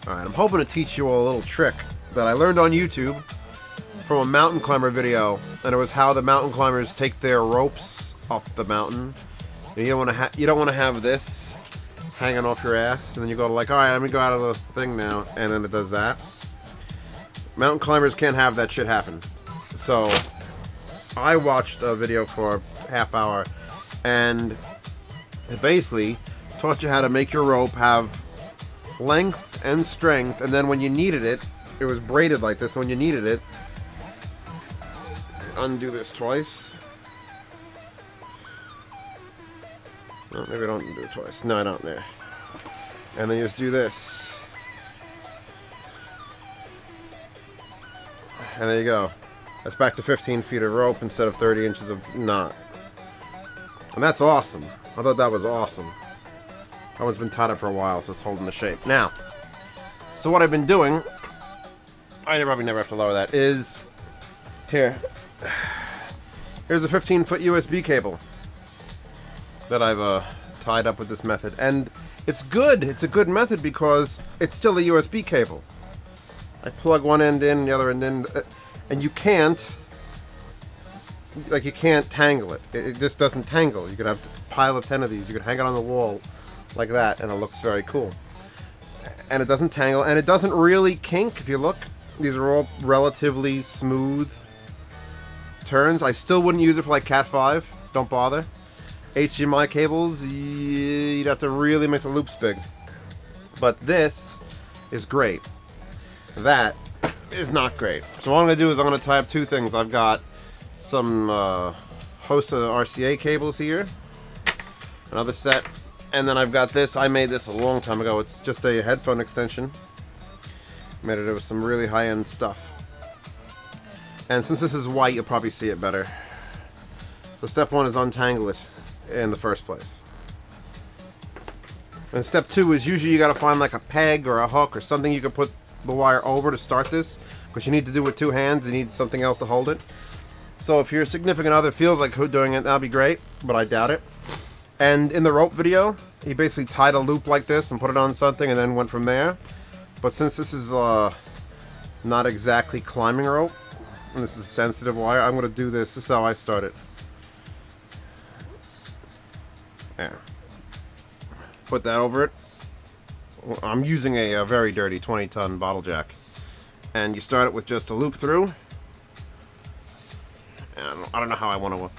Alright, I'm hoping to teach you a little trick that I learned on YouTube from a mountain climber video, and it was how the mountain climbers take their ropes up the mountain. And you don't want to have this hanging off your ass, and then you go like, alright, let me go out of the thing now, and then it does that. Mountain climbers can't have that shit happen. So I watched a video for a half hour, and it basically taught you how to make your rope have length and strength, and then when you needed it, it was braided like this. When you needed it, undo this twice. Oh, maybe I don't do it twice. No, I don't. There. And then you just do this. And there you go. That's back to 15 feet of rope instead of 30 inches of knot. And that's awesome. I thought that was awesome. That one's been tied up for a while, so it's holding the shape. Now, so what I've been doing, I probably never have to lower that, is here. Here's a 15-foot USB cable that I've tied up with this method. And it's good. It's a good method because it's still a USB cable. I plug one end in, the other end in, and you can't tangle it. It just doesn't tangle. You could have a pile of 10 of these. You could hang it on the wall like that, and it looks very cool. And it doesn't tangle, and it doesn't really kink. If you look, these are all relatively smooth turns. I still wouldn't use it for like Cat 5. Don't bother. HDMI cables, you'd have to really make the loops big. But this is great. That is not great. So what I'm going to do is I'm going to tie up two things. I've got some Hosa RCA cables here. Another set. And then I've got this. I made this a long time ago. It's just a headphone extension. Made it with some really high-end stuff. And since this is white, you'll probably see it better. So step one is untangle it in the first place. And step two is usually you got to find like a peg or a hook or something you can put the wire over to start this. Because you need to do it with two hands. You need something else to hold it. So if your significant other feels like doing it, that'll be great. But I doubt it. And in the rope video, he basically tied a loop like this and put it on something and then went from there. But since this is not exactly climbing rope, and this is sensitive wire, I'm going to do this. This is how I start it. There. Put that over it. I'm using a very dirty 20-ton bottle jack. And you start it with just a loop through. And I don't know how I want to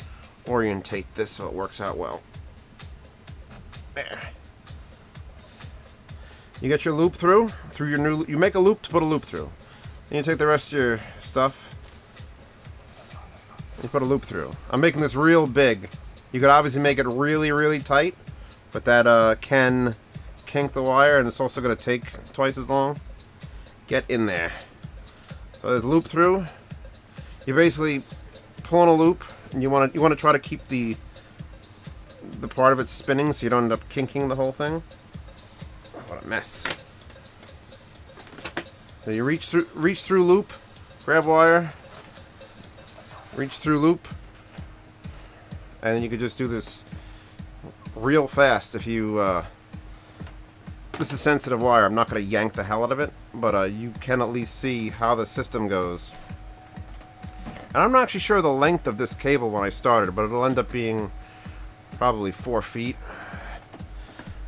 orientate this so it works out well. There. You get your loop through your new. You make a loop to put a loop through. Then you take the rest of your stuff and you put a loop through. I'm making this real big. You could obviously make it really, really tight, but that can kink the wire, and it's also going to take twice as long. Get in there. So there's a loop through. You basically pull on a loop, and you want to try to keep the part of it spinning so you don't end up kinking the whole thing. What a mess. So you reach through loop, grab wire, reach through loop, and then you could just do this real fast if you this is sensitive wire. I'm not going to yank the hell out of it, but you can at least see how the system goes. And I'm not actually sure the length of this cable when I started, but it'll end up being probably 4 feet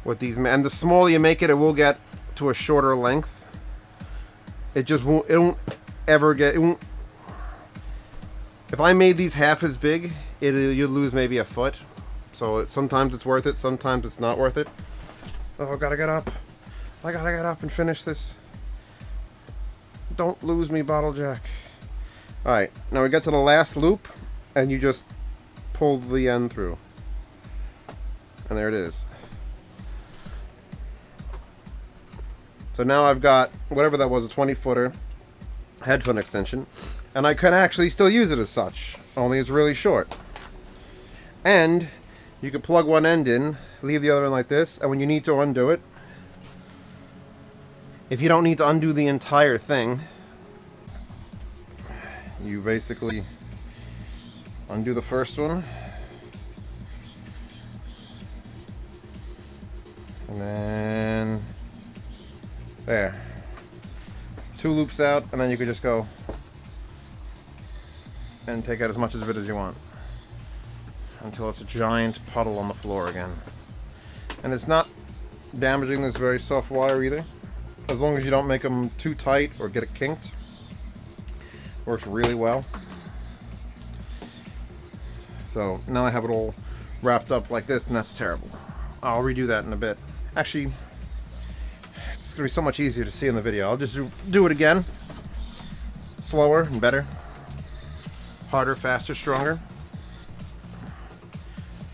with these. And the smaller you make it, it will get to a shorter length. It just won't. It won't ever get. It won't. If I made these half as big, you'd lose maybe a foot. So sometimes it's worth it. Sometimes it's not worth it. Oh, I gotta get up. I gotta get up and finish this. Don't lose me, bottle jack. All right. Now we get to the last loop, and you just pull the end through. And there it is. So now I've got, whatever that was, a 20-footer headphone extension. And I can actually still use it as such, only it's really short. And you can plug one end in, leave the other end like this, and when you need to undo it, if you don't need to undo the entire thing, you basically undo the first one. And then there. 2 loops out, and then you could just go and take out as much of it as you want until it's a giant puddle on the floor again. And it's not damaging this very soft wire either, as long as you don't make them too tight or get it kinked. Works really well. So now I have it all wrapped up like this, and that's terrible. I'll redo that in a bit. Actually, it's gonna be so much easier to see in the video. I'll just do it again. Slower and better. Harder, faster, stronger.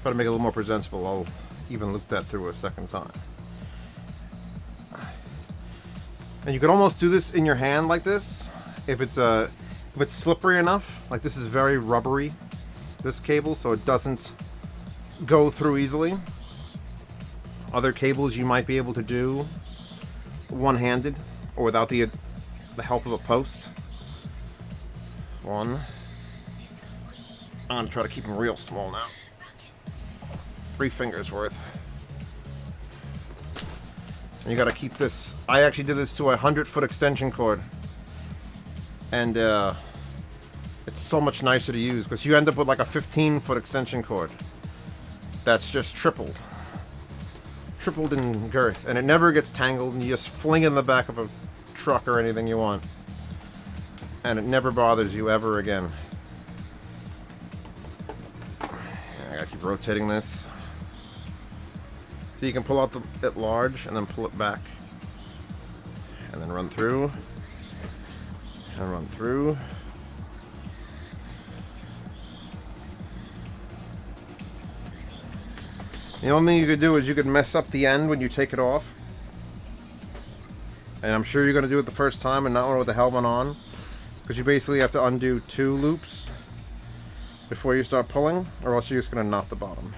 Try to make it a little more presentable. I'll even loop that through a second time. And you can almost do this in your hand like this. If it's slippery enough, like this is very rubbery, this cable, so it doesn't go through easily. Other cables you might be able to do one-handed or without the help of a post. One. I'm gonna try to keep them real small now. 3 fingers worth. And you gotta keep this. I actually did this to a 100-foot extension cord, and it's so much nicer to use because you end up with like a 15-foot extension cord that's just tripled in girth, and it never gets tangled, and you just fling it in the back of a truck or anything you want, and it never bothers you ever again. I gotta keep rotating this. So you can pull out it large and then pull it back, and then run through and run through. The only thing you could do is you could mess up the end when you take it off, and I'm sure you're going to do it the first time and not know with the helmet on, because you basically have to undo 2 loops before you start pulling, or else you're just going to knot the bottom.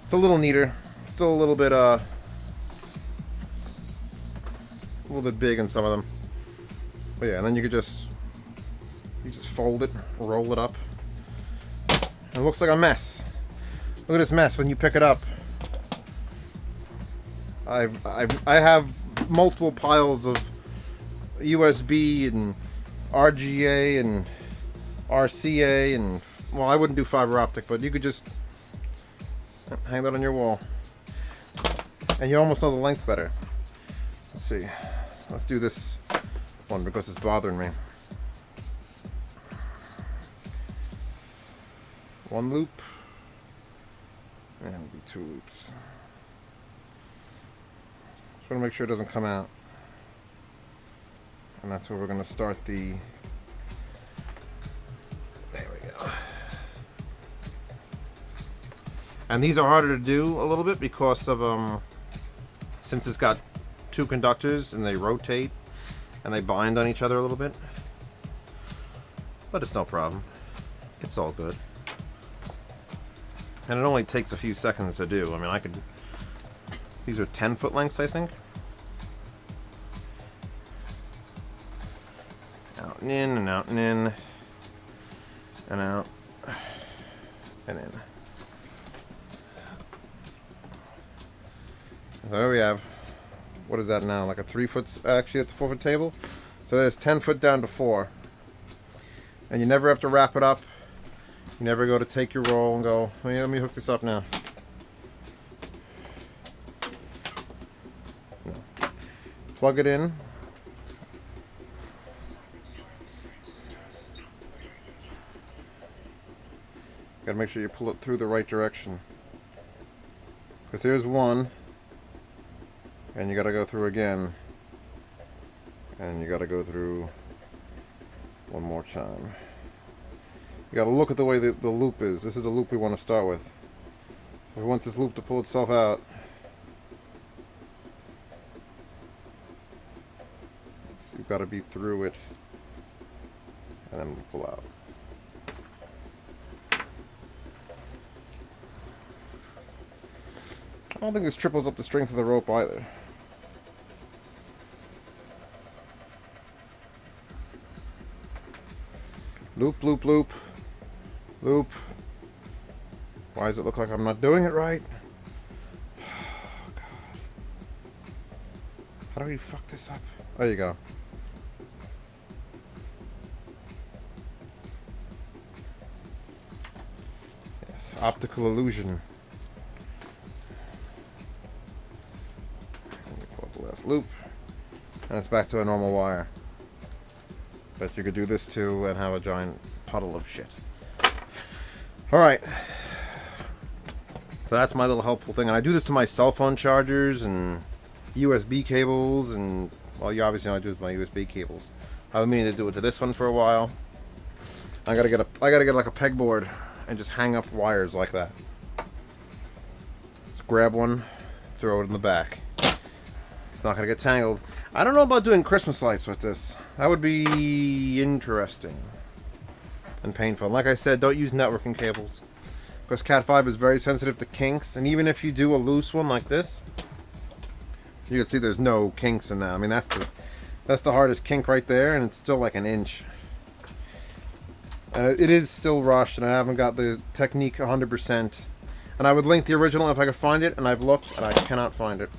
It's a little neater, still a little bit big in some of them, but yeah. And then you just fold it, roll it up. It looks like a mess. Look at this mess when you pick it up. I have multiple piles of USB and RGA and RCA, and well, I wouldn't do fiber optic, but you could just hang that on your wall, and you almost know the length better. Let's see. Let's do this one because it's bothering me. 1 loop, and it'll be 2 loops. Just want to make sure it doesn't come out, and that's where we're going to start the. There we go. And these are harder to do a little bit because of since it's got 2 conductors and they rotate and they bind on each other a little bit, but it's no problem. It's all good. And it only takes a few seconds to do. I mean, I could. These are 10-foot lengths, I think. Out and in, and out and in, and out and in. So there we have. What is that now? Like a 3-foot? Actually, it's a 4-foot table. So there's 10 foot down to 4, and you never have to wrap it up. You never go to take your roll and go, let me hook this up now. No. Plug it in. Gotta make sure you pull it through the right direction. Because there's one, and you gotta go through again. And you gotta go through one more time. You gotta look at the way the loop is. This is the loop we want to start with. We want this loop to pull itself out. So you've got to be through it, and then we pull out. I don't think this triples up the strength of the rope either. Loop, loop, loop. Loop. Why does it look like I'm not doing it right? Oh, God. How do we fuck this up? There you go. Yes, optical illusion. Pull up the last loop, and it's back to a normal wire. But you could do this too and have a giant puddle of shit. Alright. So that's my little helpful thing. And I do this to my cell phone chargers and USB cables, and well, you obviously know I do it with my USB cables. I've been meaning to do it to this one for a while. I gotta get like a pegboard and just hang up wires like that. Just grab one, throw it in the back. It's not gonna get tangled. I don't know about doing Christmas lights with this. That would be interesting and painful. Like I said, don't use networking cables, because Cat 5 is very sensitive to kinks, and even if you do a loose one like this, you can see there's no kinks in that. I mean, that's the hardest kink right there, and it's still like an inch. And it is still rushed, and I haven't got the technique 100%. And I would link the original if I could find it, and I've looked, and I cannot find it.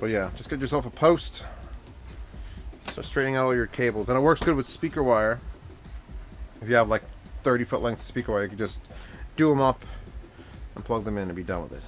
But yeah, just get yourself a post. Start straightening out all your cables. And it works good with speaker wire. If you have like 30-foot lengths of speaker wire, you can just do them up and plug them in and be done with it.